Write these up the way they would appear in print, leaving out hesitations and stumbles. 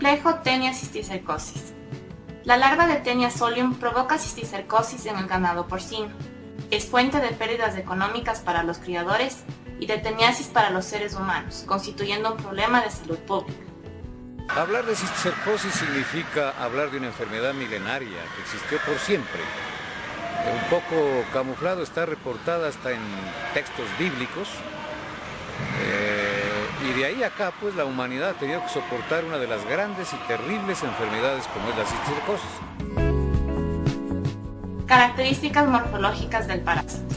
Complejo Taenia cisticercosis. La larva de Taenia solium provoca cisticercosis en el ganado porcino. Es fuente de pérdidas económicas para los criadores y de teniasis para los seres humanos, constituyendo un problema de salud pública. Hablar de cisticercosis significa hablar de una enfermedad milenaria que existió por siempre. Un poco camuflado, está reportada hasta en textos bíblicos. Y de ahí acá, pues, la humanidad ha tenido que soportar una de las grandes y terribles enfermedades como es la cisticercosis. Características morfológicas del parásito.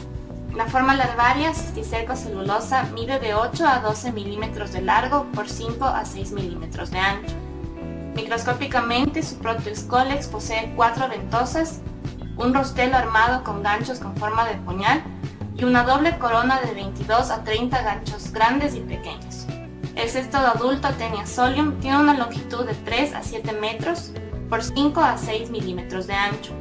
La forma larvaria cisticercocelulosa mide de 8 a 12 milímetros de largo por 5 a 6 milímetros de ancho. Microscópicamente, su protoescólex posee 4 ventosas, un rostelo armado con ganchos con forma de puñal y una doble corona de 22 a 30 ganchos grandes y pequeños. El cestodo adulto Taenia solium tiene una longitud de 3 a 7 metros por 5 a 6 milímetros de ancho.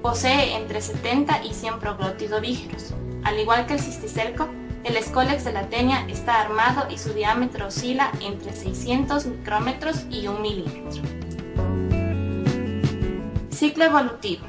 Posee entre 70 y 100 proglótido-vígeros. Al igual que el cisticerco, el escólex de la Taenia está armado y su diámetro oscila entre 600 micrómetros y 1 milímetro. Ciclo evolutivo.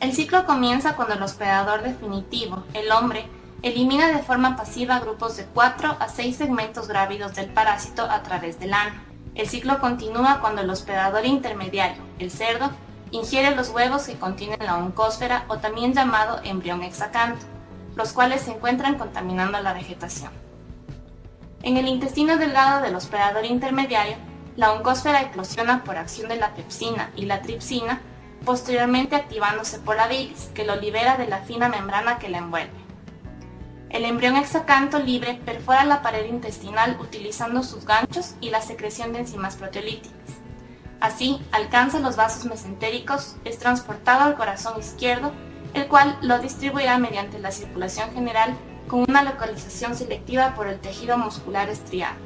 El ciclo comienza cuando el hospedador definitivo, el hombre, elimina de forma pasiva grupos de 4 a 6 segmentos grávidos del parásito a través del ano. El ciclo continúa cuando el hospedador intermediario, el cerdo, ingiere los huevos que contienen la oncósfera o también llamado embrión hexacanto, los cuales se encuentran contaminando la vegetación. En el intestino delgado del hospedador intermediario, la oncósfera eclosiona por acción de la pepsina y la tripsina, posteriormente activándose por la bilis, que lo libera de la fina membrana que la envuelve. El embrión hexacanto libre perfora la pared intestinal utilizando sus ganchos y la secreción de enzimas proteolíticas. Así, alcanza los vasos mesentéricos, es transportado al corazón izquierdo, el cual lo distribuirá mediante la circulación general con una localización selectiva por el tejido muscular estriado.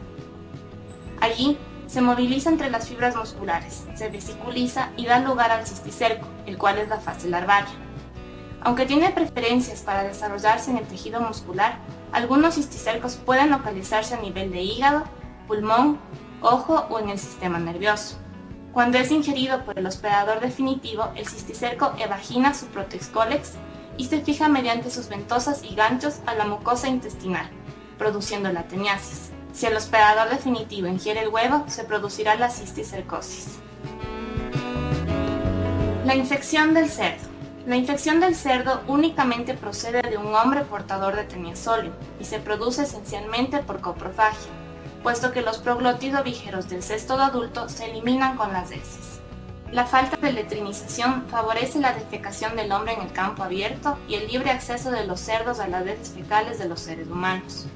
Allí, se moviliza entre las fibras musculares, se vesiculiza y da lugar al cisticerco, el cual es la fase larvaria. Aunque tiene preferencias para desarrollarse en el tejido muscular, algunos cisticercos pueden localizarse a nivel de hígado, pulmón, ojo o en el sistema nervioso. Cuando es ingerido por el hospedador definitivo, el cisticerco evagina su protoescólex y se fija mediante sus ventosas y ganchos a la mucosa intestinal, produciendo la teniasis. Si el hospedador definitivo ingiere el huevo, se producirá la cisticercosis. La infección del cerdo. La infección del cerdo únicamente procede de un hombre portador de Taenia solium y se produce esencialmente por coprofagia, puesto que los proglótido-vígeros del cestodo adulto se eliminan con las heces. La falta de letrinización favorece la defecación del hombre en el campo abierto y el libre acceso de los cerdos a las heces fecales de los seres humanos.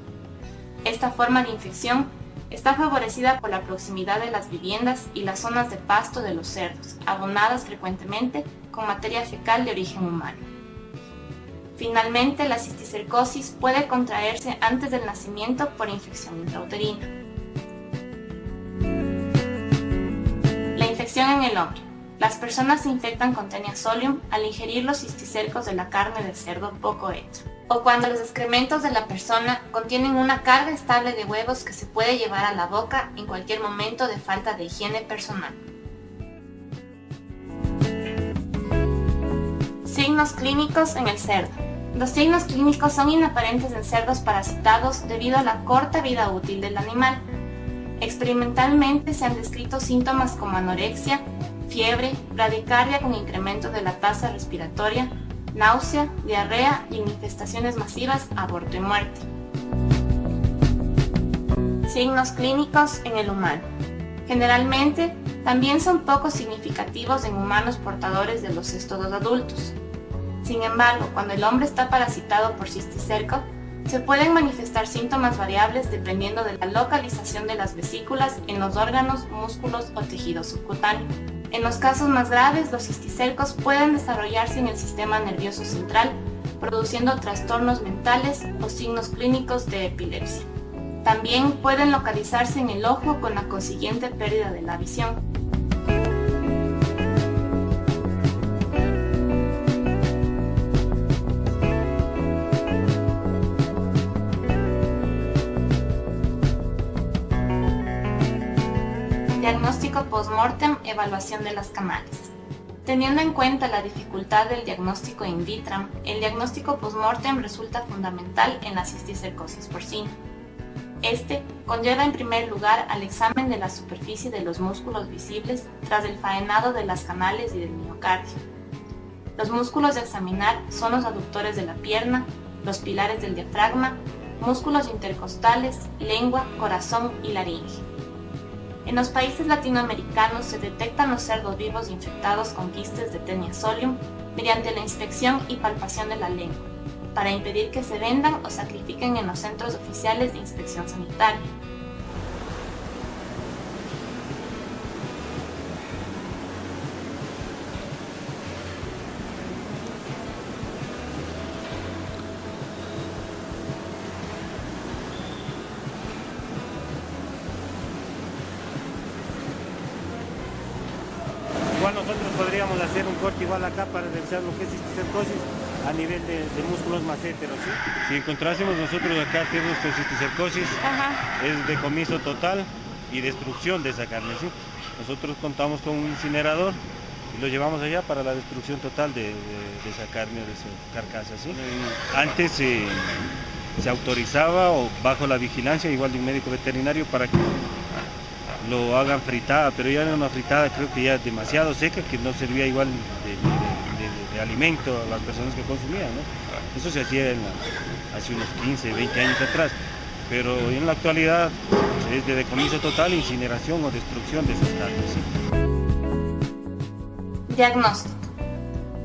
Esta forma de infección está favorecida por la proximidad de las viviendas y las zonas de pasto de los cerdos, abonadas frecuentemente con materia fecal de origen humano. Finalmente, la cisticercosis puede contraerse antes del nacimiento por infección intrauterina. La infección en el hombre. Las personas se infectan con Taenia solium al ingerir los cisticercos de la carne de cerdo poco hecha, o cuando los excrementos de la persona contienen una carga estable de huevos que se puede llevar a la boca en cualquier momento de falta de higiene personal. Signos clínicos en el cerdo. Los signos clínicos son inaparentes en cerdos parasitados debido a la corta vida útil del animal. Experimentalmente se han descrito síntomas como anorexia, fiebre, bradicardia con incremento de la tasa respiratoria, náusea, diarrea y manifestaciones masivas, aborto y muerte. Signos clínicos en el humano. Generalmente, también son poco significativos en humanos portadores de los cestodos adultos. Sin embargo, cuando el hombre está parasitado por cisticerco, se pueden manifestar síntomas variables dependiendo de la localización de las vesículas en los órganos, músculos o tejido subcutáneo. En los casos más graves, los cisticercos pueden desarrollarse en el sistema nervioso central, produciendo trastornos mentales o signos clínicos de epilepsia. También pueden localizarse en el ojo con la consiguiente pérdida de la visión. Diagnóstico post-mortem, evaluación de las canales. Teniendo en cuenta la dificultad del diagnóstico in vitro, el diagnóstico post-mortem resulta fundamental en la cisticercosis porcina. Este conlleva en primer lugar al examen de la superficie de los músculos visibles tras el faenado de las canales y del miocardio. Los músculos a examinar son los aductores de la pierna, los pilares del diafragma, músculos intercostales, lengua, corazón y laringe. En los países latinoamericanos se detectan los cerdos vivos infectados con quistes de Taenia solium mediante la inspección y palpación de la lengua, para impedir que se vendan o sacrifiquen en los centros oficiales de inspección sanitaria. Igual nosotros podríamos hacer un corte igual acá para revisar lo que es cisticercosis a nivel de músculos macéteros, ¿sí? Si encontrásemos nosotros acá tenemos que cisticercosis es decomiso total y destrucción de esa carne, ¿sí? Nosotros contamos con un incinerador y lo llevamos allá para la destrucción total de esa carne, de esa carcasa, ¿sí? Antes se autorizaba o bajo la vigilancia igual de un médico veterinario para que lo hagan fritada, pero ya era una fritada creo que ya demasiado seca, que no servía igual de alimento a las personas que consumían, ¿no? Eso se hacía hace unos 15, 20 años atrás, pero en la actualidad es de decomiso total, incineración o destrucción de esas carnes, ¿sí? Diagnóstico.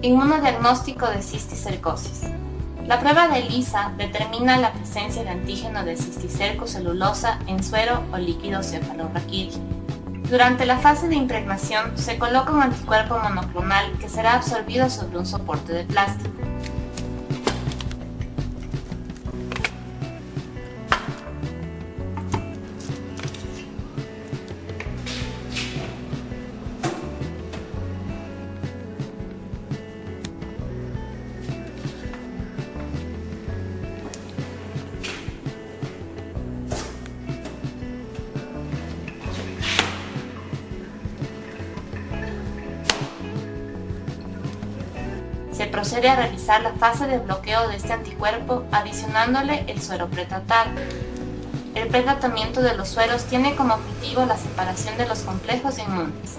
Inmunodiagnóstico de cisticercosis. La prueba de ELISA determina la presencia de antígeno de cisticerco celulosa en suero o líquido cefalorraquídeo. Durante la fase de impregnación se coloca un anticuerpo monoclonal que será absorbido sobre un soporte de plástico. Se procede a realizar la fase de bloqueo de este anticuerpo adicionándole el suero pretratado. El pretratamiento de los sueros tiene como objetivo la separación de los complejos inmunes.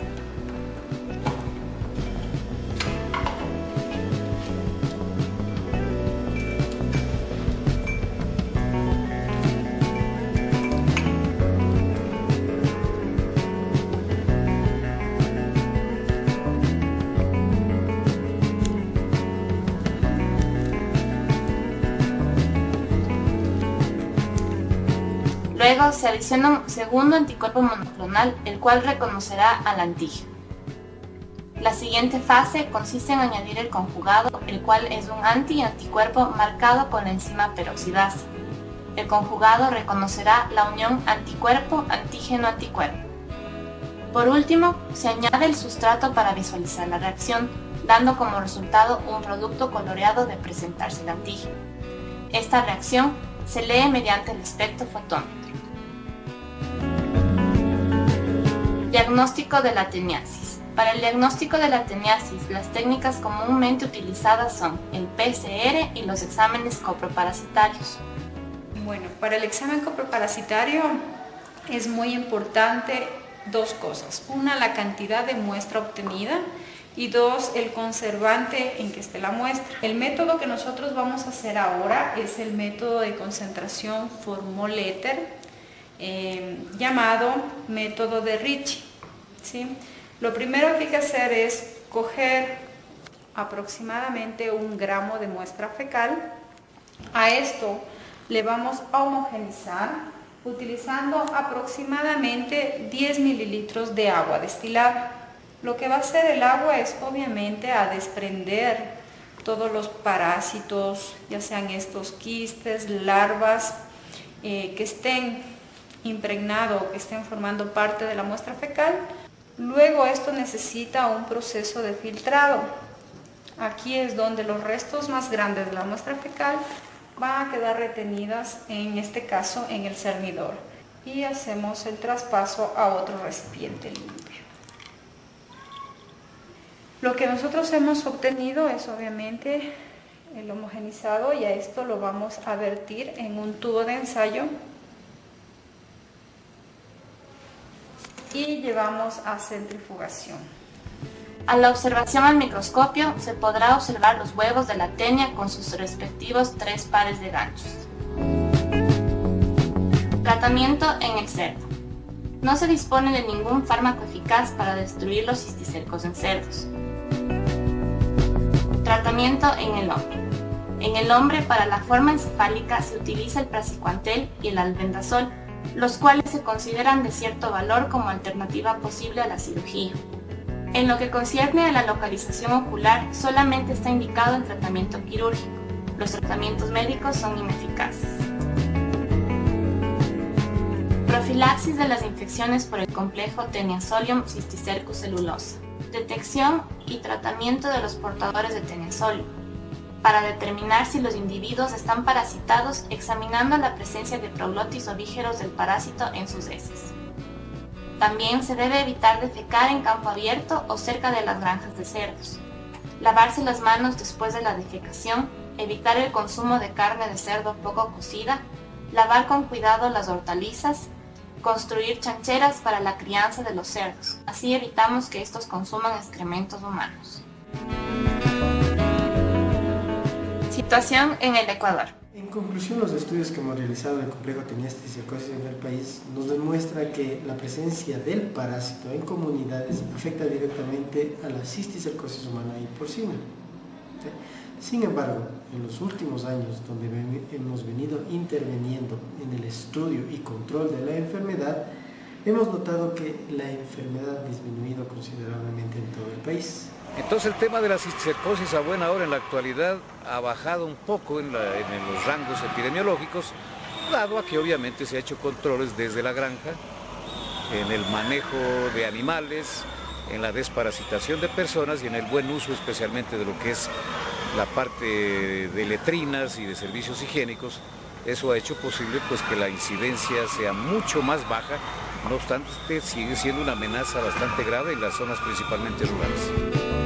Luego se adiciona un segundo anticuerpo monoclonal, el cual reconocerá al antígeno. La siguiente fase consiste en añadir el conjugado, el cual es un anticuerpo marcado con la enzima peroxidasa. El conjugado reconocerá la unión anticuerpo-antígeno-anticuerpo. Por último, se añade el sustrato para visualizar la reacción, dando como resultado un producto coloreado de presentarse el antígeno. Esta reacción se lee mediante el espectrofotómetro. Diagnóstico de la teniasis. Para el diagnóstico de la teniasis, las técnicas comúnmente utilizadas son el PCR y los exámenes coproparasitarios. Bueno, para el examen coproparasitario es muy importante dos cosas. Una, la cantidad de muestra obtenida, y dos, el conservante en que esté la muestra. El método que nosotros vamos a hacer ahora es el método de concentración Formol-Éter, llamado método de Ricci, ¿sí? Lo primero que hay que hacer es coger aproximadamente 1 gramo de muestra fecal. A esto le vamos a homogenizar utilizando aproximadamente 10 mililitros de agua destilada. Lo que va a hacer el agua es obviamente a desprender todos los parásitos, ya sean estos quistes, larvas, que estén impregnados o que estén formando parte de la muestra fecal. Luego esto necesita un proceso de filtrado. Aquí es donde los restos más grandes de la muestra fecal van a quedar retenidas, en este caso en el cernidor. y hacemos el traspaso a otro recipiente limpio. Lo que nosotros hemos obtenido es obviamente el homogenizado, y a esto lo vamos a vertir en un tubo de ensayo y llevamos a centrifugación. A la observación al microscopio se podrá observar los huevos de la tenia con sus respectivos 3 pares de ganchos. Tratamiento en el cerdo. No se dispone de ningún fármaco eficaz para destruir los cisticercos en cerdos. Tratamiento en el hombre. En el hombre, para la forma encefálica se utiliza el praziquantel y el albendazol, los cuales se consideran de cierto valor como alternativa posible a la cirugía. En lo que concierne a la localización ocular, solamente está indicado el tratamiento quirúrgico. Los tratamientos médicos son ineficaces. Profilaxis de las infecciones por el complejo Teniasolium Cysticercus celulosa. Detección y tratamiento de los portadores de Teniasolium. Para determinar si los individuos están parasitados, examinando la presencia de proglotis o vígeros del parásito en sus heces. También se debe evitar defecar en campo abierto o cerca de las granjas de cerdos. Lavarse las manos después de la defecación, evitar el consumo de carne de cerdo poco cocida, lavar con cuidado las hortalizas, construir chancheras para la crianza de los cerdos. Así evitamos que estos consuman excrementos humanos. Situación en el Ecuador. En conclusión, los estudios que hemos realizado del complejo Teniastis en el país nos demuestra que la presencia del parásito en comunidades afecta directamente a la cisticercosis humana y porcina. Sin embargo, en los últimos años, donde hemos venido interviniendo en el estudio y control de la enfermedad, hemos notado que la enfermedad ha disminuido considerablemente en todo el país. Entonces el tema de la cisticercosis a buena hora en la actualidad ha bajado un poco en los rangos epidemiológicos, dado a que obviamente se ha hecho controles desde la granja, en el manejo de animales, en la desparasitación de personas y en el buen uso especialmente de lo que es la parte de letrinas y de servicios higiénicos. Eso ha hecho posible pues que la incidencia sea mucho más baja, no obstante sigue siendo una amenaza bastante grave en las zonas principalmente rurales.